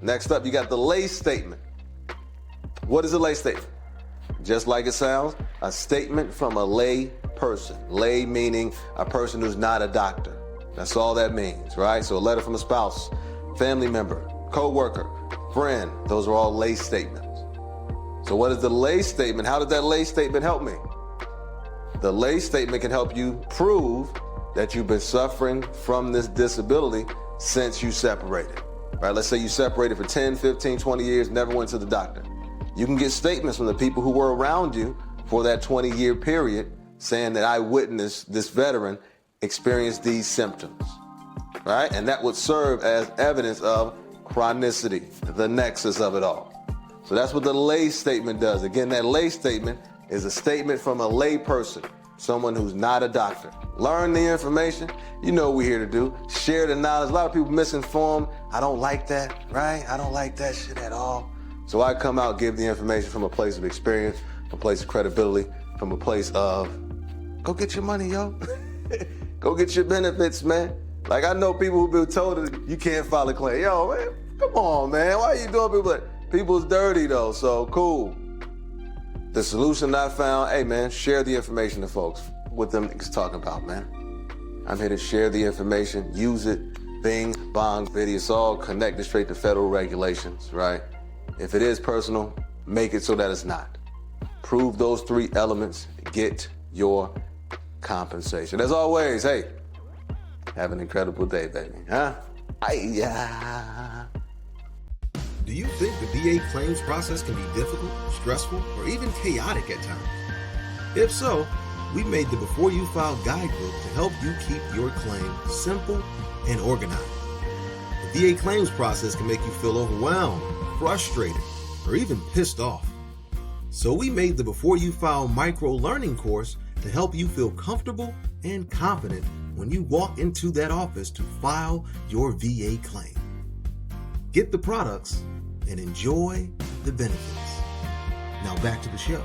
Next up, you got the lay statement. What is a lay statement? Just like it sounds, a statement from a lay person. Lay meaning a person who's not a doctor. That's all that means, right? So a letter from a spouse, family member, co-worker, friend, those are all lay statements. So what is the lay statement? How did that lay statement help me? The lay statement can help you prove that you've been suffering from this disability since you separated, right? Let's say you separated for 10, 15, 20 years, never went to the doctor. You can get statements from the people who were around you for that 20-year period saying that I witnessed this veteran experience these symptoms, right? And that would serve as evidence of chronicity, the nexus of it all. So that's what the lay statement does. Again, that lay statement is a statement from a lay person, someone who's not a doctor. Learn the information. You know what we're here to do. Share the knowledge. A lot of people misinformed. I don't like that, right? I don't like that shit at all. So I come out, give the information from a place of experience, from a place of credibility, from a place of, go get your money, yo. Go get your benefits, man. Like, I know people who've been told that you can't file a claim. Yo, man, come on, man. Why are you doing people like, people's dirty, though, so cool. The solution I found, hey, man, share the information to folks. What them niggas talking about, man. I'm here to share the information, use it, bing, bong, video. It's all connected straight to federal regulations, right? If it is personal, make it so that it's not. Prove those 3 elements, get your compensation. As always, hey, have an incredible day, baby, huh? Do you think the VA claims process can be difficult, stressful, or even chaotic at times? If so, we made the Before You File Guidebook to help you keep your claim simple and organized. The VA claims process can make you feel overwhelmed, frustrated, or even pissed off. So we made the Before You File Microlearning Course to help you feel comfortable and confident when you walk into that office to file your VA claim. Get the products and enjoy the benefits. Now back to the show.